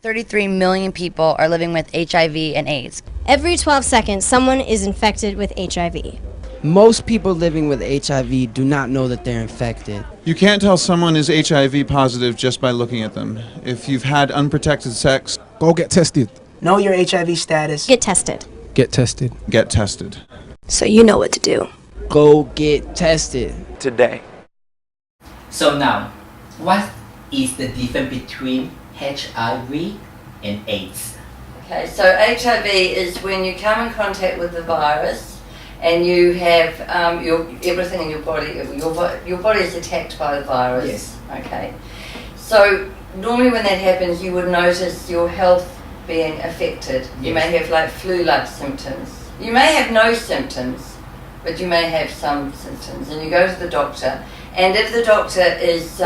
33 million people are living with HIV and AIDS. Every 12 seconds, someone is infected with HIV. Most people living with HIV do not know that they're infected. You can't tell someone is HIV positive just by looking at them. If you've had unprotected sex, go get tested. Know your HIV status. Get tested. Get tested. Get tested. So you know what to do. Go get tested. Today. So now, what is the difference between HIV and AIDS? Okay, so HIV is when you come in contact with the virus and you have everything in your body, your body is attacked by the virus. Yes. Okay. So normally when that happens, you would notice your health being affected. Yes. You may have like flu-like symptoms. You may have no symptoms, but you may have some symptoms. And you go to the doctor, and if the doctor is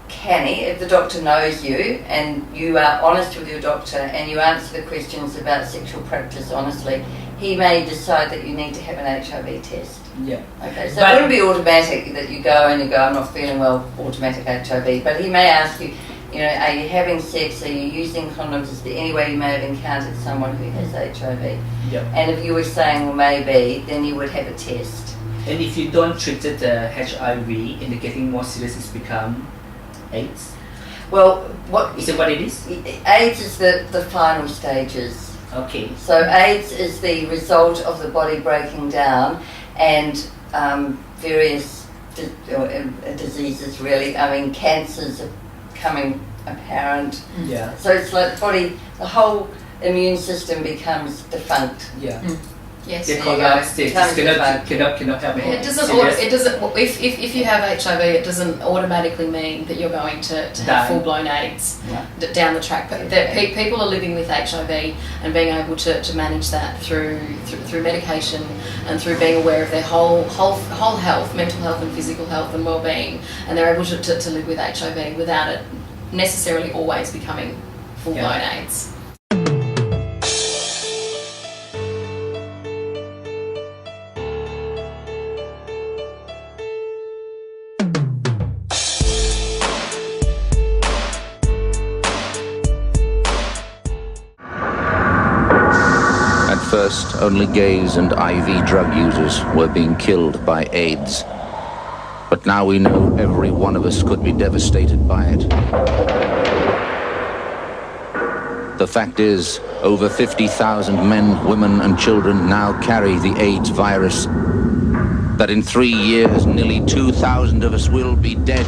canny, if the doctor knows you and you are honest with your doctor and you answer the questions about sexual practice honestly, he may decide that you need to have an HIV test. Yeah. Okay, so it wouldn't be automatic that you go and you go, I'm not feeling well, automatic HIV, but he may ask you, you know, are you having sex, are you using condoms, is there any way you may have encountered someone who has HIV? Yeah. And if you were saying, well, maybe, then you would have a test. And if you don't treat the HIV and the getting more serious, it's become AIDS? Well, what Is it what it is? AIDS is the final stages. Okay. So AIDS is the result of the body breaking down and various diseases really. I mean, cancers are becoming apparent. Yeah. So it's like the whole immune system becomes defunct. Yeah. Yes. They collapse, they just cannot help It doesn't. If you have HIV, it doesn't automatically mean that you're going to have full-blown AIDS down the track. But people are living with HIV and being able to manage that through medication and through being aware of their whole health, mental health and physical health and well-being, and they're able to live with HIV without it necessarily always becoming full-blown AIDS. First, only gays and IV drug users were being killed by AIDS. But now we know every one of us could be devastated by it. The fact is, over 50,000 men, women and children now carry the AIDS virus. That in 3 years, nearly 2,000 of us will be dead.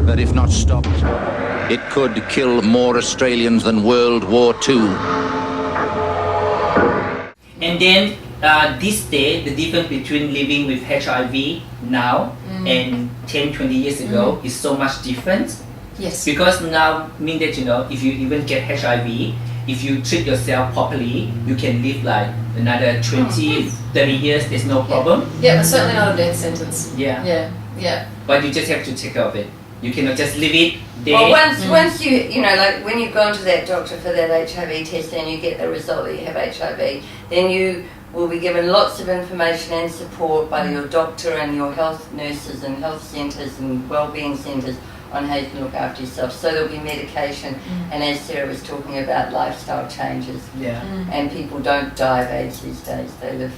That if not stopped, it could kill more Australians than World War II. And then this day, the difference between living with HIV now and 10, 20 years ago is so much different. Yes. Because now mean that, you know, if you even get HIV, if you treat yourself properly, you can live like another 20, 30 years, there's no problem. Yeah, but certainly not a death sentence. Yeah. Yeah, yeah. But you just have to take care of it. You cannot just leave it there. Well, once you know, like when you've gone to that doctor for that HIV test and you get the result that you have HIV, then you will be given lots of information and support by your doctor and your health nurses and health centres and wellbeing centres on how you can look after yourself. So there'll be medication, and as Sarah was talking about, lifestyle changes. Yeah. And people don't die of AIDS these days; they live.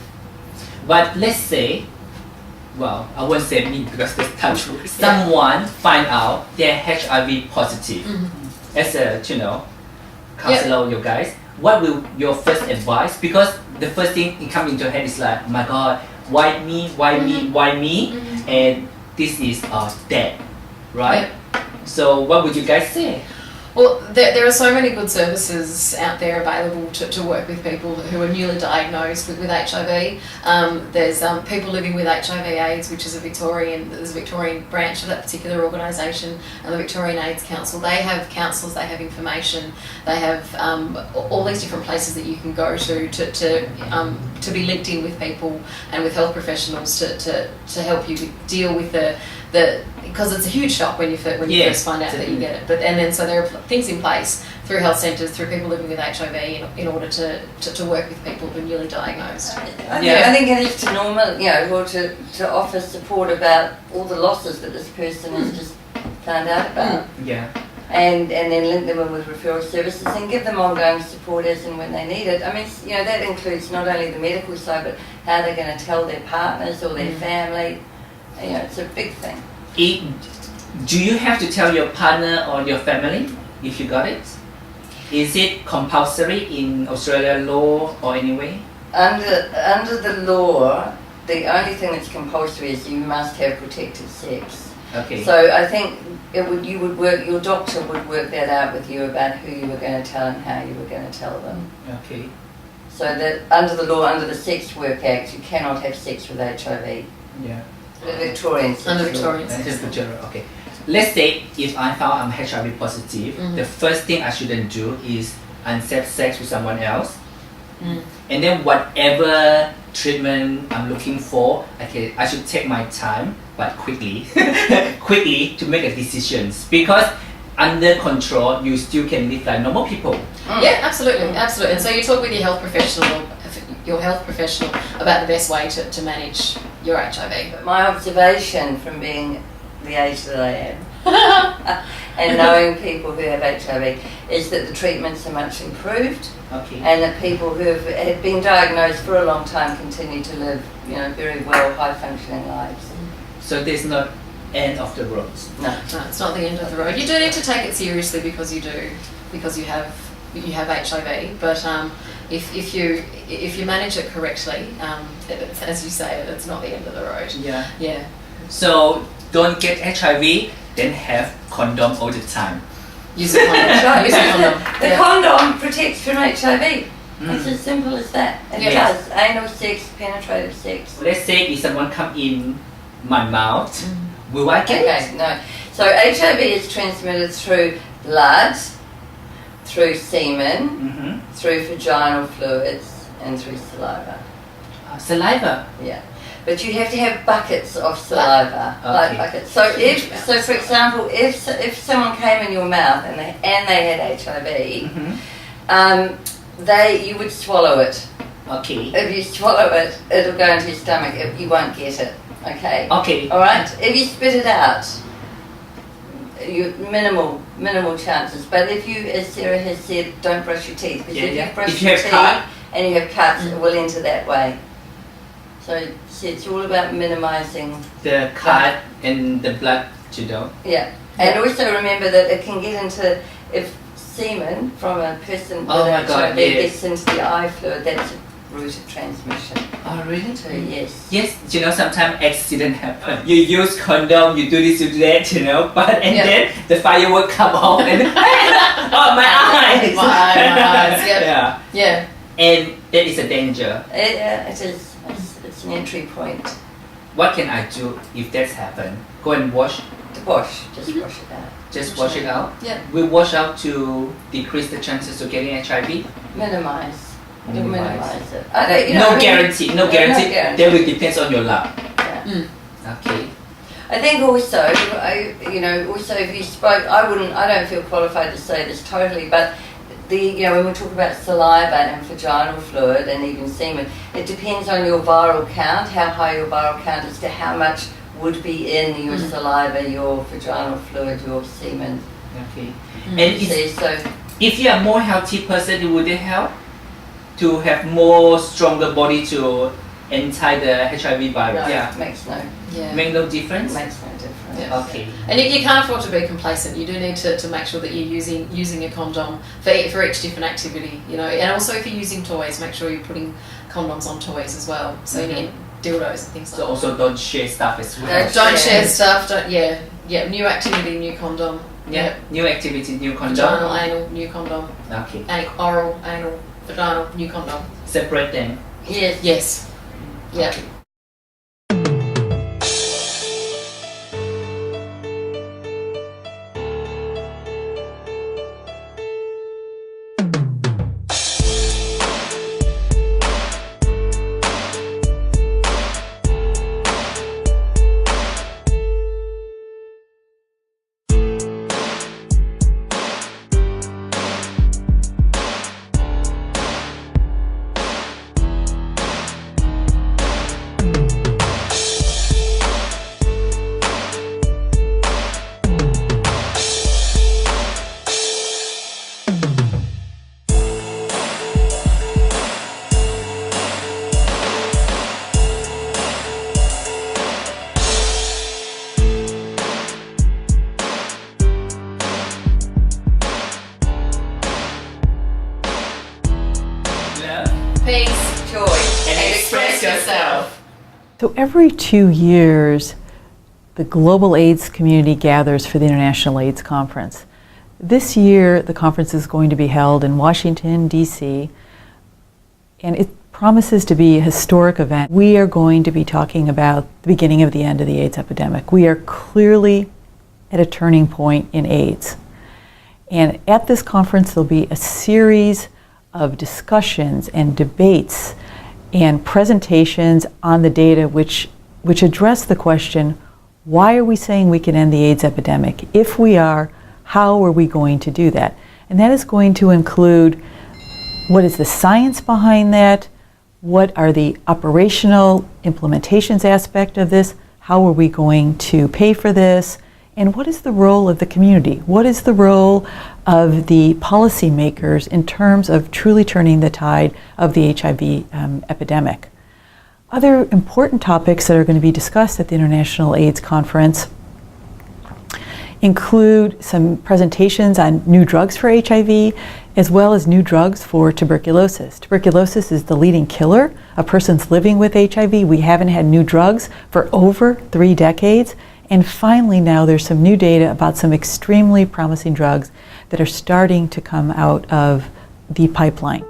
But let's say, well, I won't say me because this time someone find out they're HIV positive. As a, you know, counselor, you guys, what will your first advice? Because the first thing it comes into your head is like, my God, why me, why me, why me? And this is dead, right? So what would you guys say? Well, there are so many good services out there available to work with people who are newly diagnosed with HIV. There's people living with HIV/AIDS, which is there's a Victorian branch of that particular organisation, and the Victorian AIDS Council. They have counsellors, they have information, they have all these different places that you can go to be linked in with people and with health professionals to help you deal with the because it's a huge shock when you first find out that you get it. So there are things in place through health centres, through people living with HIV, in order to work with people who are newly diagnosed. I think it is to or to offer support about all the losses that this person has just found out about. Yeah. And then link them in with referral services and give them ongoing support as and when they need it. I mean, that includes not only the medical side, but how they're going to tell their partners or their family. It's a big thing. Do you have to tell your partner or your family if you got it? Is it compulsory in Australia law or anyway? Under the law, the only thing that's compulsory is you must have protected sex. Okay. So I think your doctor would work that out with you about who you were going to tell and how you were going to tell them. Okay. So that under the law, under the Sex Work Act, you cannot have sex with HIV. Yeah. The Victorian sex Under law. Victorian That sex is the general. Okay. Let's say if I found I'm HIV positive, the first thing I shouldn't do is unsafe sex with someone else. And then whatever treatment I'm looking for, I should take my time, but quickly to make a decisions, because under control you still can live like normal people. Yeah, absolutely. And so you talk with your health professional about the best way to manage your HIV. My observation from being the age that I am and knowing people who have HIV is that the treatments are much improved. Okay. And that people who have been diagnosed for a long time continue to live, very well, high-functioning lives. So there's not end of the road. No, it's not the end of the road. You do need to take it seriously because you have HIV. But if you manage it correctly, as you say, it's not the end of the road. Yeah. Yeah. So don't get HIV, then have condom all the time. Use a condom. Use a condom. The condom protects from HIV. It's as simple as that. It does. Anal sex, penetrative sex. Let's say if someone come in my mouth, will I get it? No. So HIV is transmitted through blood, through semen, through vaginal fluids, and through saliva. Saliva? Yeah. But you have to have buckets of saliva, like buckets. So for example, if someone came in your mouth and they had HIV, you would swallow it. Okay. If you swallow it, it'll go into your stomach. You won't get it. Okay. Okay. All right. If you spit it out, you minimal chances. But if you, as Sarah has said, don't brush your teeth, because if you brush your teeth and you have cuts, it will enter that way. So it's all about minimising the cut and the blood, Yeah, and also remember that it can get into, if semen from a person with HIV gets into the eye fluid, that's a route of transmission. Oh really? So, yes. Yes, sometimes accident happen. You use condom, you do this, you do that, but then the firework come off and oh my eyes! My eyes. Yeah. And that is a danger. It is. It's an entry point. What can I do if that's happened? Go and wash. Just wash it out. Just wash it out. Yeah. We wash out to decrease the chances of getting HIV. Minimize it. No guarantee. That will depend on your luck. Yeah. Okay. I think also, if you spoke, I don't feel qualified to say this totally, but when we talk about saliva and vaginal fluid and even semen, it depends on your viral count, how high your viral count is, to how much would be in your saliva, your vaginal fluid, your semen. Okay. And if you are a more healthy person, would it help to have more stronger body to anti the HIV virus? No, makes no difference. Makes no difference. Yeah. Okay. And you can't afford to be complacent. You do need to make sure that you're using a condom for each different activity, And also if you're using toys, make sure you're putting condoms on toys as well. So you need dildos and things like that. So also don't share stuff as well. Don't share stuff. New activity, new condom. Yeah. New activity, new condom. Vaginal, anal, new condom. Okay. Oral, anal, vaginal, new condom. Separate them. Yes. Yes. Yeah. Okay. So every 2 years, the global AIDS community gathers for the International AIDS Conference. This year, the conference is going to be held in Washington, D.C., and it promises to be a historic event. We are going to be talking about the beginning of the end of the AIDS epidemic. We are clearly at a turning point in AIDS. And at this conference, there'll be a series of discussions and debates and presentations on the data which address the question, why are we saying we can end the AIDS epidemic? If we are, how are we going to do that? And that is going to include what is the science behind that? What are the operational implementations aspect of this? How are we going to pay for this? And what is the role of the community? What is the role of the policymakers in terms of truly turning the tide of the HIV epidemic? Other important topics that are going to be discussed at the International AIDS Conference include some presentations on new drugs for HIV, as well as new drugs for tuberculosis. Tuberculosis is the leading killer of persons living with HIV. We haven't had new drugs for over 3 decades. And finally, now there's some new data about some extremely promising drugs that are starting to come out of the pipeline.